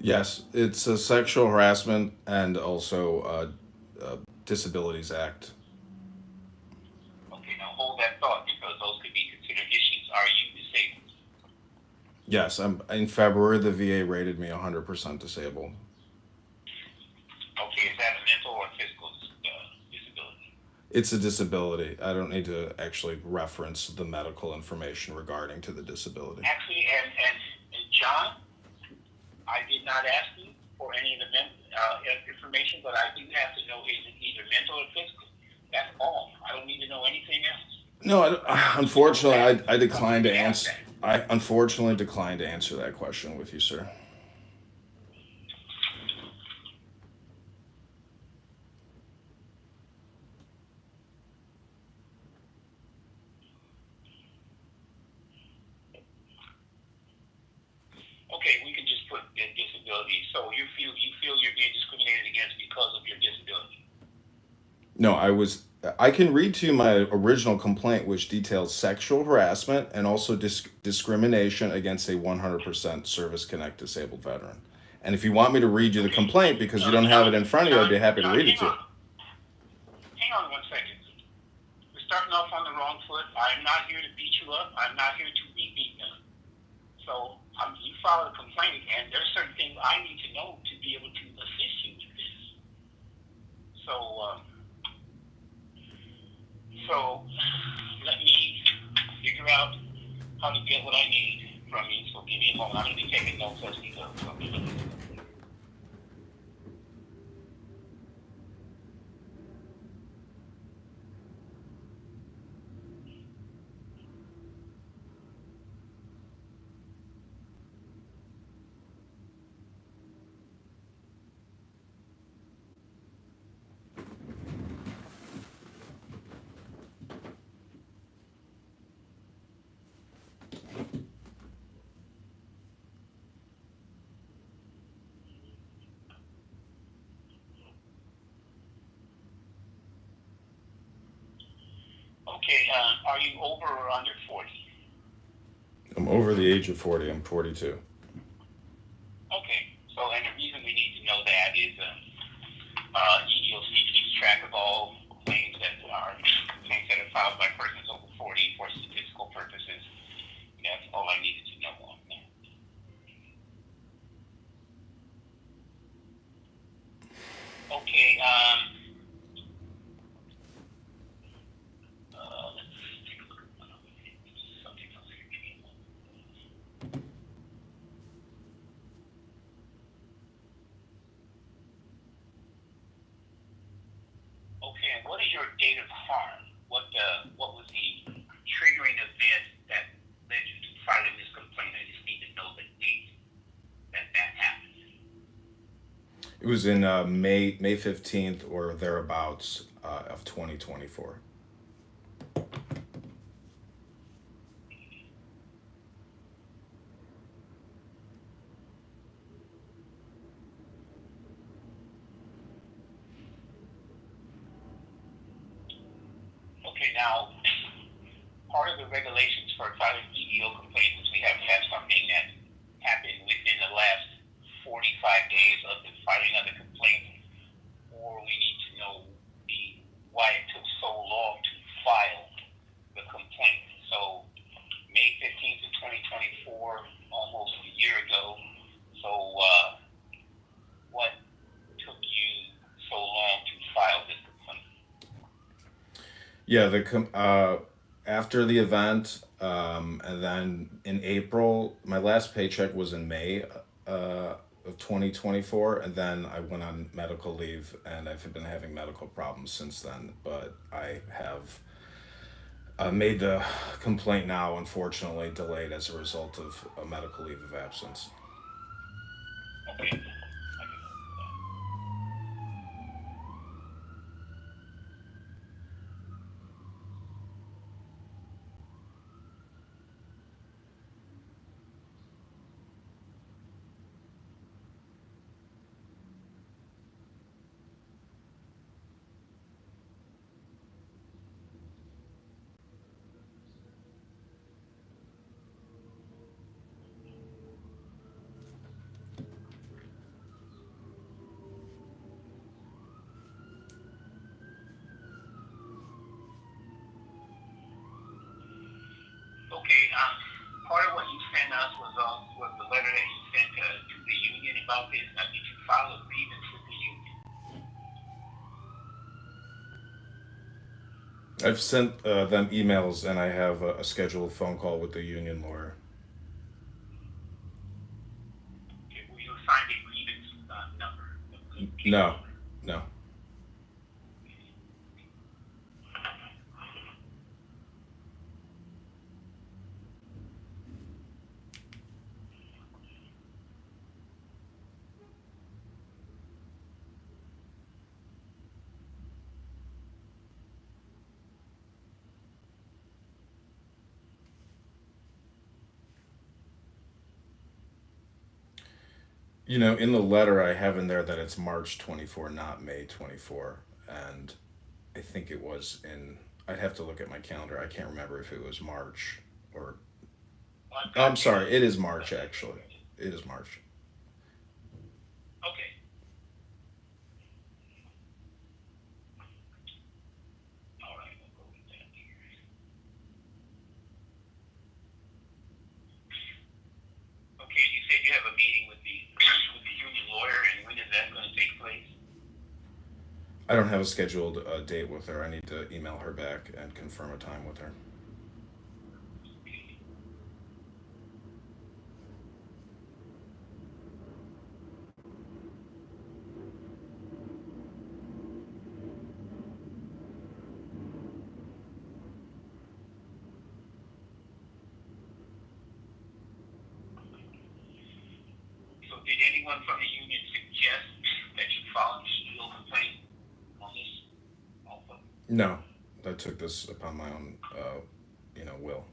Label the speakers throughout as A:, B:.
A: Yes, it's a sexual harassment and also Disabilities Act.
B: Okay, now hold that thought because those could be considered issues. Are you disabled?
A: Yes, I'm in February. The VA rated me 100% disabled.
B: Okay, is that a mental or physical disability?
A: It's a disability. I don't need to actually reference the medical information regarding to the disability.
B: Actually, and John, I did not ask you for any of the information, but I do have to know is it either mental or physical. That's all. I don't need to know anything else.
A: No,
B: I just need to know
A: unfortunately,
B: that
A: I
B: because you
A: declined to
B: can ask
A: answer.
B: that.
A: I unfortunately declined to answer that question with you, sir.
B: Okay, we can just put disability. So you feel you're being discriminated against because of your disability.
A: No, I was. I can read to you my original complaint, which details sexual harassment and also discrimination against a 100% service connect disabled veteran. And if you want me to read you the
B: Okay,
A: complaint because you don't have
B: John,
A: it in front of you, I'd
B: John,
A: be happy to
B: John,
A: read it to you.
B: hang on 1 second. We're starting off on the wrong foot. I'm not here to beat you up. I'm not here to be beaten up. So you filed a complaint, and there's certain things I need to know to be able to assist you with this. So, so let me figure out how to get what I need from you. So give me a moment. I'm going to be taking notes as we go. So give me just a moment. Okay, are you over or under 40?
A: I'm over the age of 40. I'm 42.
B: Okay, so and the reason we need to know that is EEOC keeps track of all claims that are filed by persons over 40 for statistical purposes. That's all I needed to know on that. Okay, let's take a look at something else here. Give me a moment. Okay, and what is your date of harm? What was the triggering event that led you to filing this complaint? I just need to know the date that happened.
A: It was in May 15th or thereabouts of 2024.
B: Okay, now part of the regulations for filing EEO complaints is we have to have something that happened within the last 45 days of the filing of the complaint, or we need to know why it took so long to file the complaint. So May 15th of 2024, almost a year ago. So what took you so long to file this complaint?
A: Yeah, after the event, and then in April, my last paycheck was in May of 2024, and then I went on medical leave, and I've been having medical problems since then. But I have made the complaint now, unfortunately, delayed as a result of a medical leave of absence.
B: Okay, I can help with that. part of what you sent us was the letter that you sent to the union about this. Now, did you file a grievance with the union?
A: I've sent them emails, and I have a scheduled phone call with the union lawyer.
B: Okay, will you assign a grievance number, a case
A: No,
B: number?
A: no. In the letter, I have in there that it's March 24, not May 24. And I think it was in, I'd have to look at my calendar. I can't remember if it was March or,
B: Well, I've
A: oh, I'm
B: got you.
A: sorry, it is March actually. It is March.
B: Okay. All right, we'll go with that here. Okay, you said you have a meeting with the with the union lawyer, and when is that going to take place?
A: I don't have a scheduled date with her. I need to email her back and confirm a time with her.
B: Okay. So, did anyone from the union suggest that you file an EEO complaint on this? Also,
A: No, I took this upon my own, will.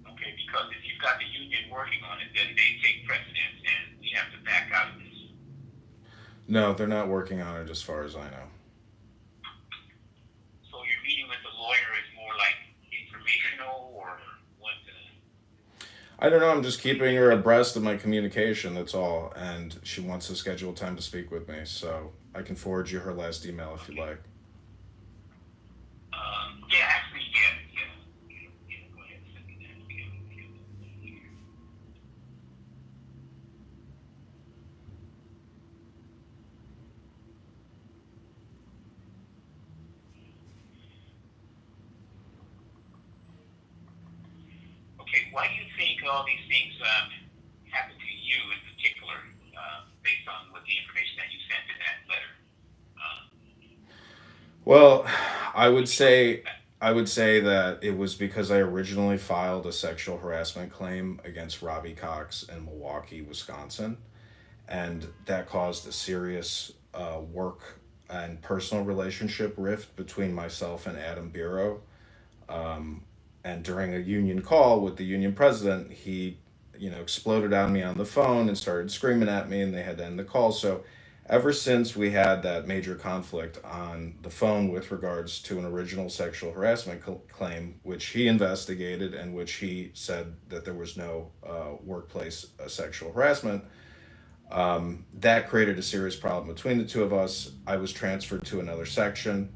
B: okay, because if you've got the union working on it, then they take precedence, and we have to back out of this.
A: No, they're not working on it as far as I know.
B: So, your meeting with the lawyer is more like informational, or what?
A: I don't know. I'm just keeping her abreast of my communication. That's all. And she wants to schedule time to speak with me, so I can forward you her last email if you'd like.
B: Yeah, actually, yeah. Go ahead, send me that. Okay, why do you think all these things happen to you in particular, based on what the information that you sent in that letter? Uh,
A: Well, I
B: what
A: would
B: do you think?
A: say I would say that it was because I originally filed a sexual harassment claim against Robbie Cox in Milwaukee, Wisconsin, and that caused a serious work and personal relationship rift between myself and Adam Bureau. And during a union call with the union president, he, exploded on me on the phone and started screaming at me, and they had to end the call. So, ever since we had that major conflict on the phone with regards to an original sexual harassment claim, which he investigated and which he said that there was no workplace sexual harassment, that created a serious problem between the two of us. I was transferred to another section.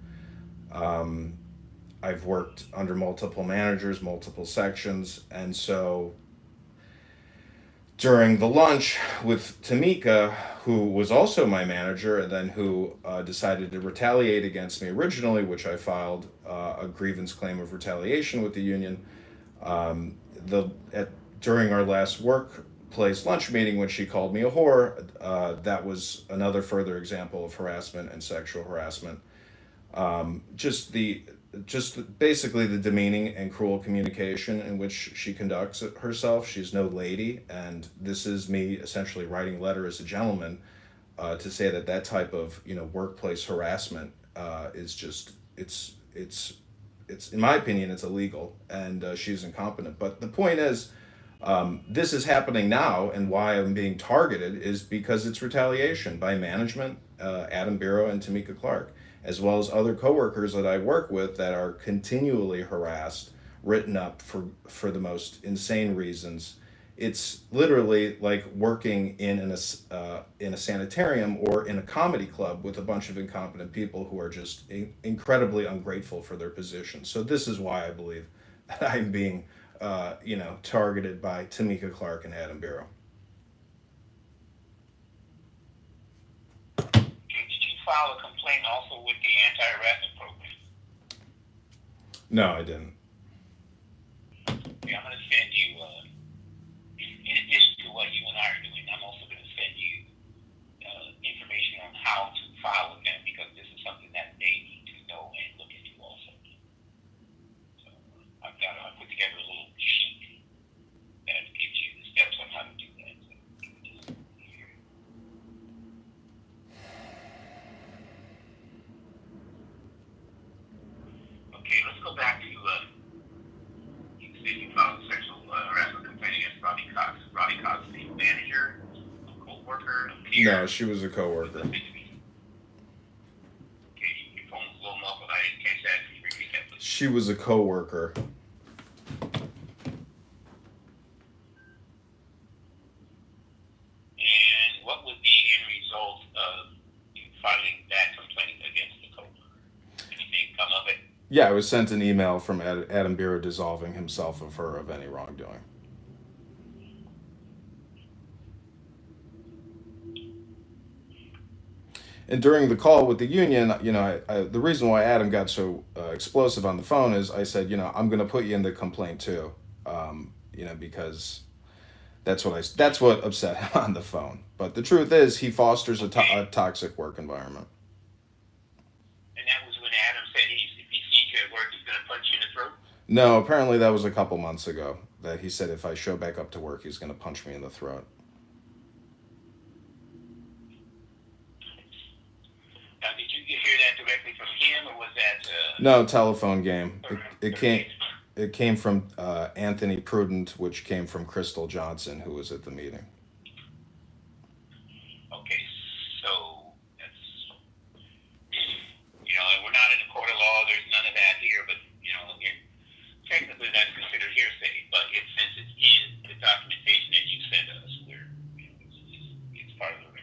A: I've worked under multiple managers, multiple sections, and so during the lunch with Tamika, who was also my manager, and then who decided to retaliate against me originally, which I filed a grievance claim of retaliation with the union. The at During our last workplace lunch meeting, when she called me a whore, that was another further example of harassment and sexual harassment. Just the just basically the demeaning and cruel communication in which she conducts herself. She's no lady, and this is me essentially writing a letter as a gentleman to say that that type of workplace harassment is just it's in my opinion it's illegal, and she's incompetent. But the point is, this is happening now, and why I'm being targeted is because it's retaliation by management, Adam Bureau and Tamika Clark, as well as other coworkers that I work with that are continually harassed, written up for the most insane reasons. It's literally like working in a sanitarium or in a comedy club with a bunch of incompetent people who are just incredibly ungrateful for their position. So this is why I believe that I'm being targeted by Tamika Clark and Adam Barrow.
B: Okay, did you file a complaint also with the anti-harassment program?
A: No, I didn't.
B: Okay, I'm going to send you, in addition to what you and I are doing, I'm also going to send you information on how to file with them, because this is something that they need to know and look into also. So I put together a little sheet that gives you the steps on how to do that. So give me just a moment here. Okay, let's go back to you said you filed a sexual harassment complaint against Robbie Cox. Robbie Cox, the manager, a co-worker, a peer.
A: No, she was a coworker.
B: Okay, your phone was a little muffled. I didn't catch that. Can you repeat that, please?
A: She was a coworker.
B: And what was the end result of you filing that complaint against the co-worker? Anything come of it?
A: Yeah, I was sent an email from Adam Barrow dissolving himself of her of any wrongdoing. And during the call with the union, the reason why Adam got so explosive on the phone is I said, I'm going to put you in the complaint too, because that's what upset him on the phone. But the truth is, he fosters a toxic work environment.
B: And that was when Adam said if he sees you at work, he's going to punch you in the throat?
A: No, apparently that was a couple months ago that he said if I show back up to work, he's going to punch me in the throat.
B: Now, did you hear that directly from him, or was that...
A: No, telephone game. It came from Anthony Prudent, which came from Crystal Johnson, who was at the meeting.
B: Okay, so that's... and we're not in a court of law. There's none of that here, but, technically that's considered hearsay. But since it's in the documentation that you sent us, it's part of the record.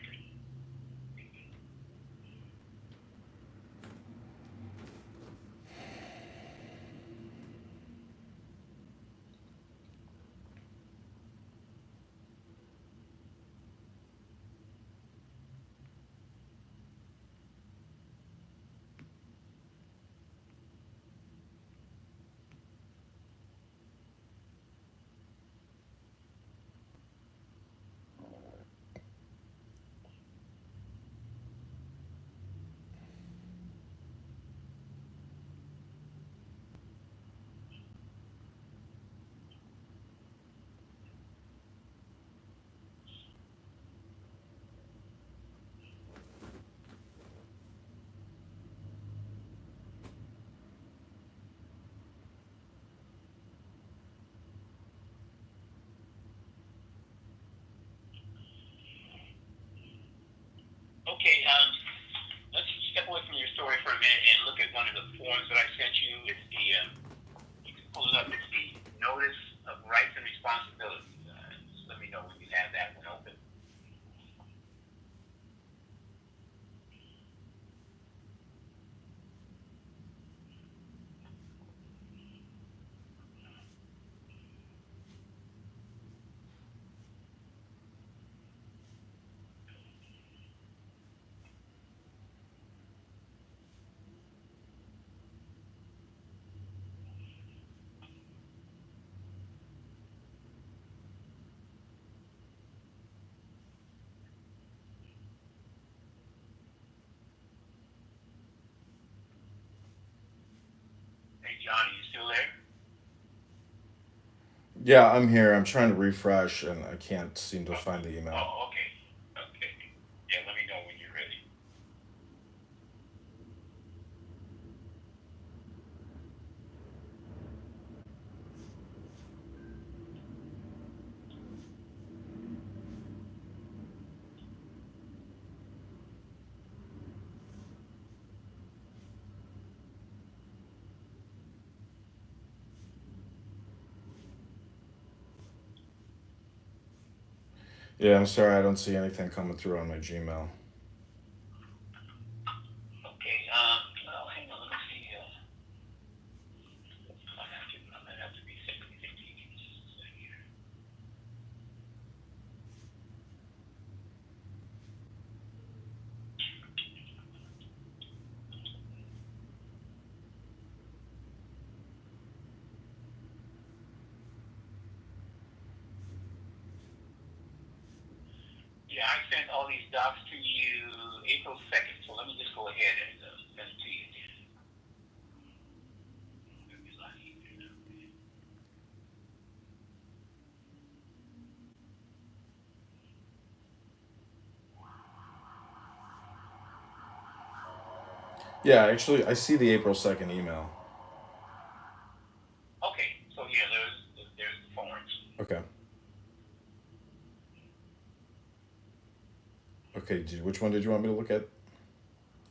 B: Okay, let's step away from your story for a minute and look at one of the forms that I sent you. It's you can pull it up, it's the Notice of Rights and Responsibilities. Just let me know when you have that one open. Hey, John, are you still there?
A: Yeah, I'm here. I'm trying to refresh, and I can't seem to find the email.
B: Oh, okay. Okay. Yeah, let me know when you're ready.
A: Yeah, I'm sorry. I don't see anything coming through on my Gmail.
B: Okay, well, hang on, let me see. I'm gonna have to reset these things. sent all these docs to you April 2nd, so let me just go ahead and send it to you again. It'll be a lot easier now.
A: Yeah, actually, I see the April 2nd email.
B: Okay, so yeah, there's the forms.
A: Okay. Okay, which one did you want me to look at?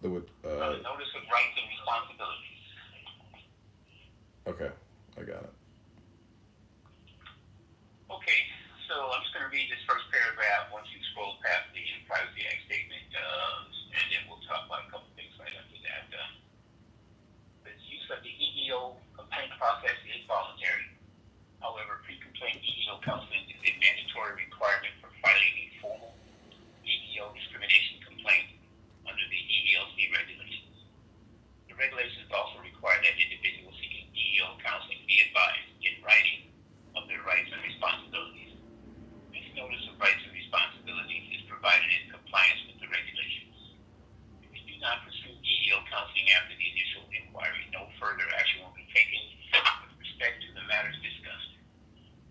A: The
B: Notice of rights and responsibilities.
A: okay, I got it.
B: Okay, so I'm just going to read this first paragraph once you scroll past the Privacy Act statement, and then we'll talk about a couple things right after that. The use of the EEO complaint process is voluntary. However, pre-complaint EEO counseling is a mandatory requirement for filing a formal EEO discrimination complaint under the EEOC regulations. The regulations also require that individuals seeking EEO counseling be advised in writing of their rights and responsibilities. This notice of rights and responsibilities is provided in compliance with the regulations. If you do not pursue EEO counseling after the initial inquiry, no further action will be taken with respect to the matters discussed.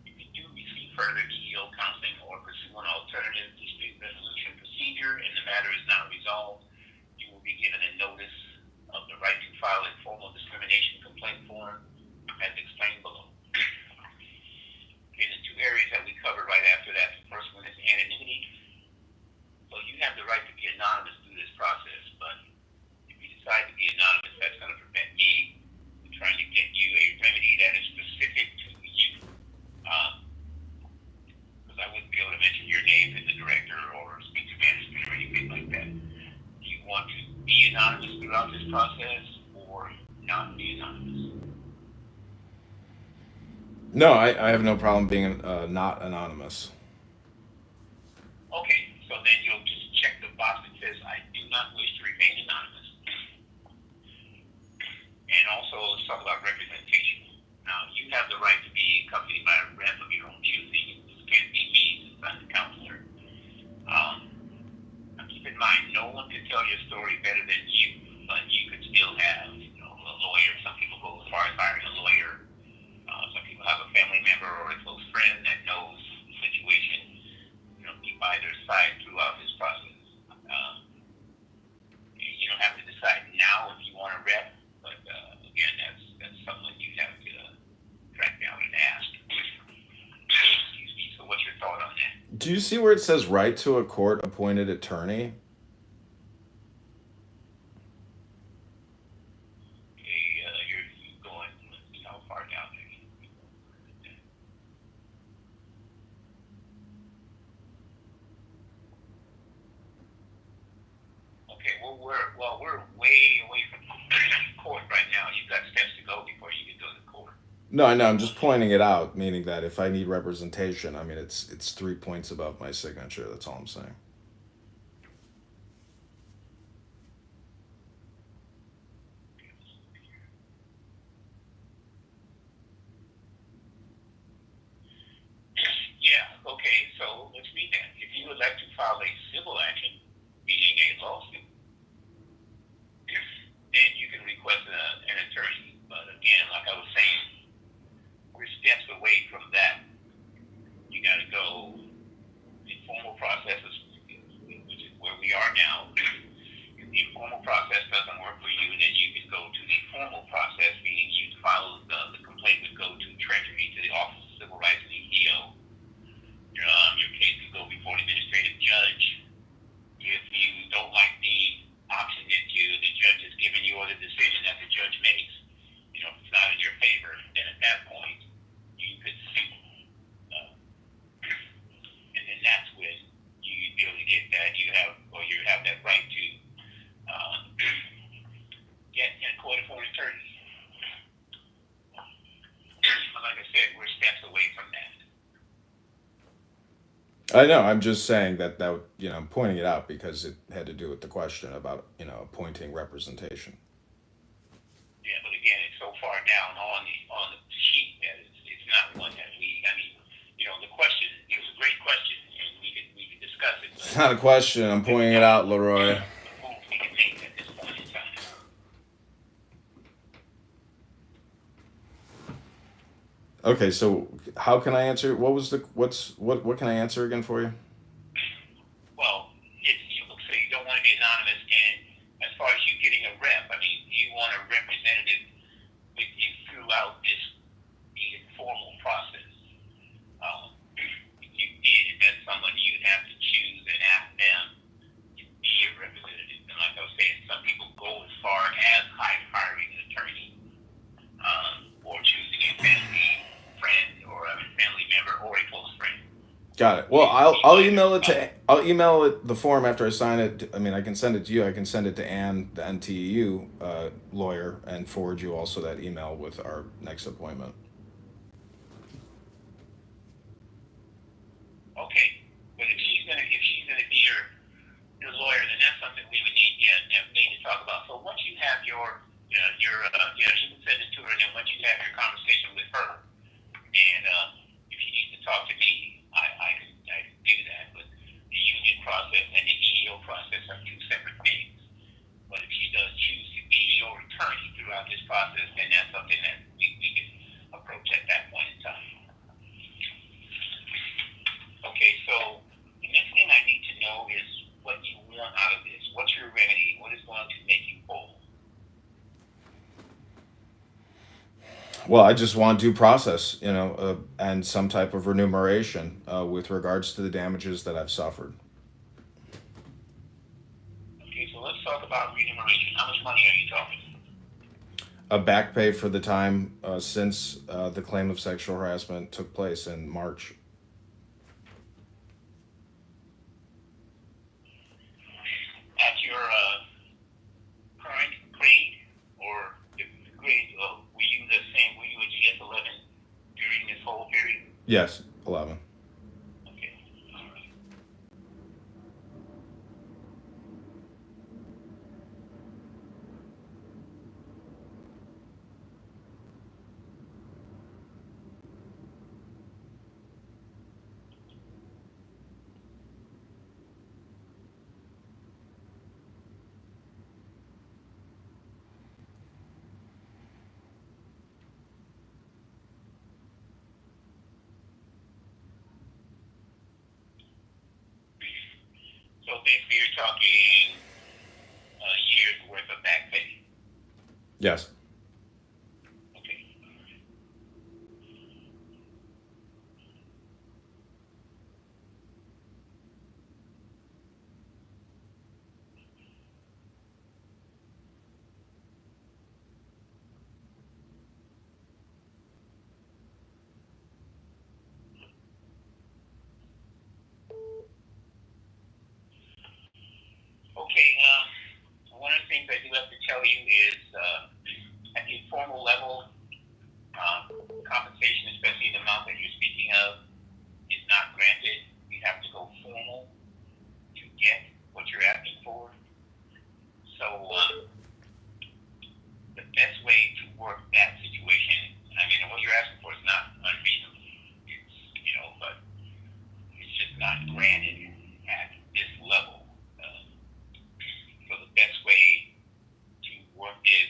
B: If you do receive further EEO counseling or pursue an alternative dispute resolution procedure and the matter is not resolved, you will be given a notice of the right to file a formal discrimination complaint form as explained below. Okay, the two areas that we covered right after that, the first one is anonymity. So you have the right to be anonymous through this process, but if you decide to be anonymous, that's going to prevent me from trying to get you a remedy that is specific to you. Because I wouldn't be able to mention your name as a director or speech management or anything like that. Do you want to be anonymous throughout this process or not be anonymous?
A: No, I have no problem being not anonymous.
B: Okay, so then you'll just check the box that says, I do not wish to remain anonymous. And also, let's talk about representation. Now, you have the right to be accompanied by a rep of your own choosing. This can't be me since I'm the counselor. Now, keep in mind, no one can tell your story better than you, but you could still have, a lawyer. Some people go as far as hiring a lawyer. Some people have a family member or a close friend that knows the situation, be by their side throughout this process. You don't have to decide now if you want to rep, but again, that's someone you have to track down and ask. Excuse me. So, what's your thought on that?
A: Do you see where it says right to a court-appointed attorney?
B: Okay, you're going. Let's see how far down there. Okay, we're way away from court right now. You've got steps to go before you can go to court.
A: No, I know. I'm just pointing it out, meaning that if I need representation, I mean it's 3 points above my signature. That's all I'm saying.
B: Yeah, okay, so let's read that. If you would like to file a civil action, meaning a lawsuit, then you can request an attorney. But again, like I was saying, we're steps away from that. You got to go informal processes, which is where we are now. If the informal process doesn't work for you, then you can go to the formal process, meaning you file the complaint would go to Treasury, to the Office of Civil Rights and EEO. Your case could go before an administrative judge. If you don't like the option that the judge has given you or the decision that the judge makes, if it's not in your favor, then at that point you could sue. And then that's when you'd be able to get that. You have that right to get in court for an attorney. But like I said, we're steps away from that.
A: I know. I'm just saying that I'm pointing it out because it had to do with the question about appointing representation.
B: Yeah, but again, it's so far down on the sheet that it's not one that we. I mean, the question. It was a great question, and we could discuss it. But
A: not a question. I'm pointing it out, Leroy.
B: moves we can make at this point in time.
A: Okay, so how can I answer? What can I answer again for you?
B: Well, if you so you don't want to be anonymous, and as far as you getting a rep, I mean, you want a representative with you throughout the informal process. If you did, that's someone you'd have to choose and ask them to be your representative. And like I was saying, some people go as far as hiring an attorney, or choosing a family friend or a family member or a close friend.
A: Got it. Well, I'll email it to the form after I sign it. I mean, I can send it to you. I can send it to Ann, the NTEU lawyer, and forward you also that email with our next appointment.
B: Okay, but if she's gonna be your lawyer, then that's something we would need to talk about. So once you have you can send it to her, and then once you have your conversation with her, and if she needs to talk to me, I can do that. But the union process and the EEO process are two separate things. But if she does choose to be your attorney throughout this process, then that's something that we can approach at that point in time. Okay, so the next thing I need to know is what you want out of this. What's your remedy? What is going to make you whole?
A: Well, I just want due process, and some type of remuneration with regards to the damages that I've suffered.
B: Okay, so let's talk about remuneration. How much money are you talking?
A: A back pay for the time since the claim of sexual harassment took place in March.
B: At your current grade, or the grade, were you the same? Were you a GS11 during this whole period?
A: Yes, 11.
B: Okay, all right. So basically, you're talking a year's worth of back pay.
A: Yes.
B: Okay. Okay. One of the things I do have to tell you is at the informal level, compensation, especially the amount that you're speaking of, is not granted. You have to go formal to get what you're asking for. So the best way to work that situation, I mean, what you're asking for is not unreasonable. It's but it's just not granted at this level. So the best way to work this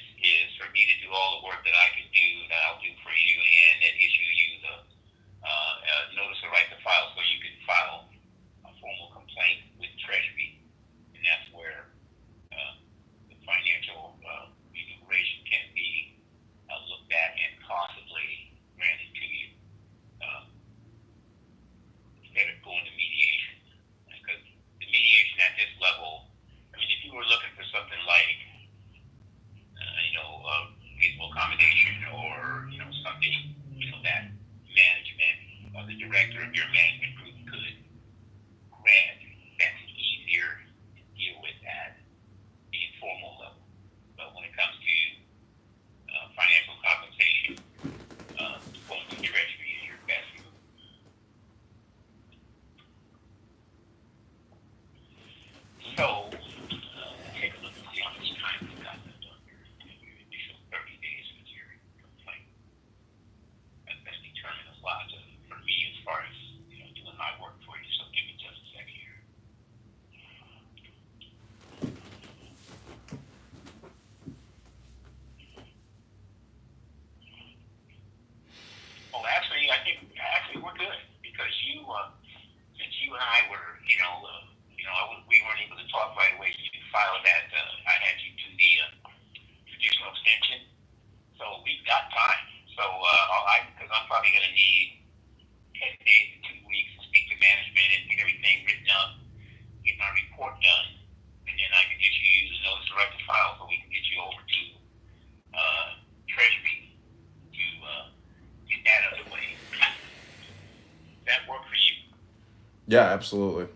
A: Yeah, absolutely.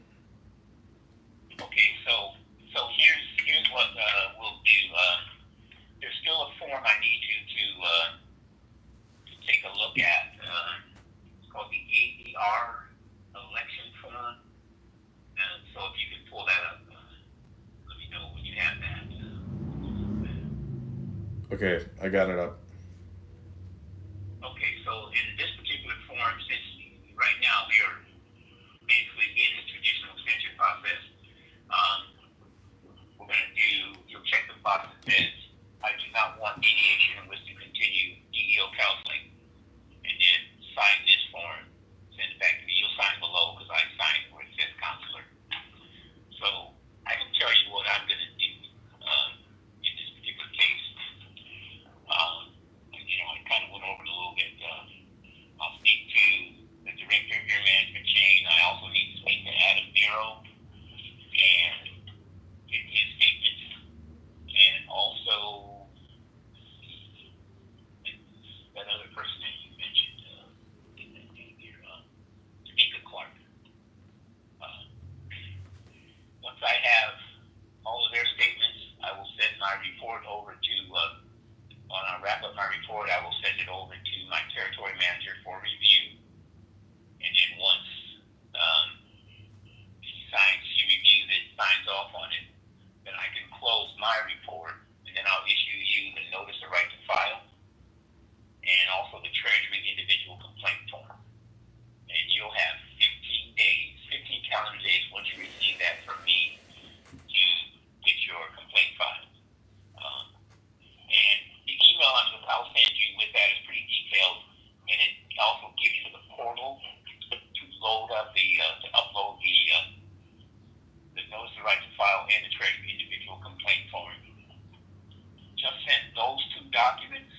B: Okay, so here's what we'll do. There's still a form I need you to take a look at. It's called the ADR election form. So if you can pull that up, let me know when you have that.
A: Okay, I got it up.
B: Okay, so in this particular form, since right now we are basically in the traditional extension process, um, we're going to do, you'll check the box that says, I do not want mediation and wish to continue DEO counseling, and then sign this form, send it back to me. You'll sign below because I signed where it says counselor. So I can tell you what I'm going to do in this particular case. I kind of went over it a little bit. I'll speak to the director of your management chain. I also need to speak to Adam Nero and get his statement. And also that other person that you mentioned, Tamika Clark. Uh, Once I have all of their statements, I will send my report over to, when I wrap up my report, I will send it over to my territory manager for review. And then once she reviews it, signs off on it, then I can close my report, and then I'll issue you the notice of right to file and also the Treasury individual complaint form. And you'll have 15 days, 15 calendar days once you receive that from me to get your complaint filed. And the email I'll send you with that is pretty detailed, and it also gives you the portal to load up to upload the notice of right to file and the Treasury individual complaint form. Just send those two documents.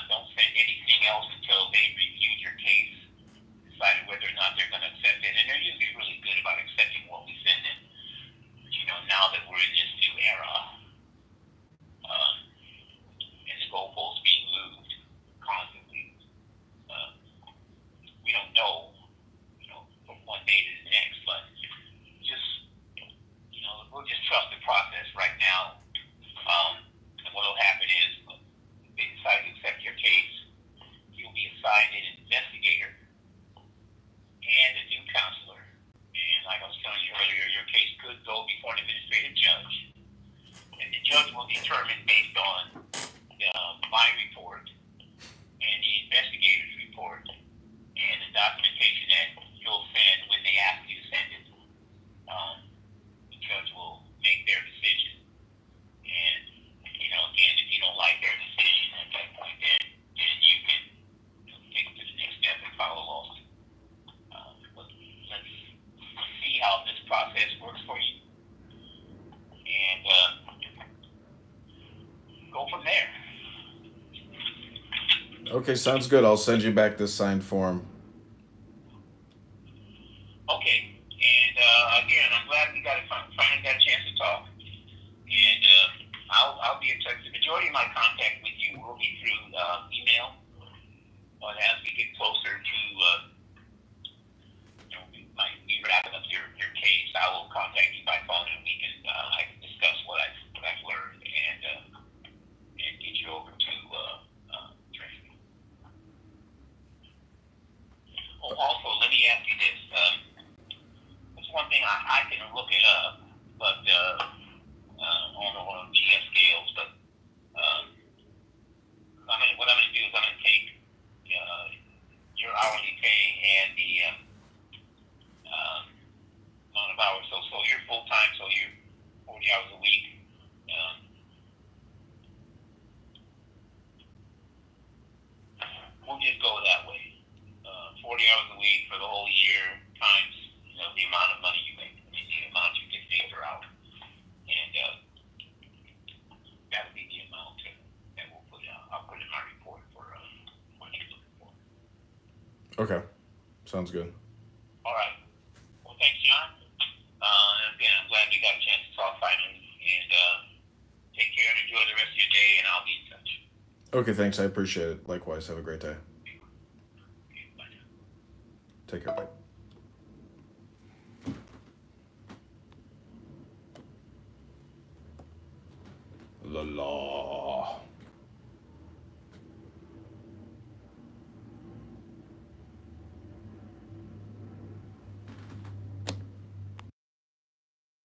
B: Don't send anything else until they've reviewed your case, decided whether or not they're going to accept it. And they're usually really good about accepting what we send in. But now that we're in this new era, and the goalposts being moved constantly, we don't know, from one day to the next. But just, we'll just trust the process right now. And what will happen is, if they decide to accept your case, you'll be assigned an investigator and a new counselor. And like I was telling you earlier, your case could go before an administrative judge. And the judge will determine based on my report and the investigator's report and the documentation that you'll send when they ask you to send it. The judge will make their decision. And, again, if you don't like their decision at that point, then you can take it to the next step and file a lawsuit. But let's see how this process works for you. And go from there.
A: Okay, sounds good. I'll send you back this signed form.
B: Okay. And again, I'm glad we finally got a chance to talk. And I'll be in touch. The majority of my contact with you will be through email. But as we get closer to we wrapping up your case, I will contact you by phone, and I can discuss what I've learned and get you over to Treasury. Oh, also, let me ask you this. There's one thing I can look it up, but on GS scales. But what I'm going to do is I'm going to take your hourly pay and the amount of hours. So you're full time, so you're 40 hours a week. We'll just go that way. 40 hours a week for the whole year times the amount of money you make, the amount you get paid per hour, and that'll be the amount that we'll put out. I'll put in my report for what you're looking for.
A: Okay, sounds good.
B: All right. Well, thanks, John. Again, I'm glad we got a chance to talk finally. And take care and enjoy the rest of your day, and I'll be in touch.
A: Okay, thanks. I appreciate it. Likewise. Have a great day.
B: Okay, bye now.
A: Take care. Bye. the law.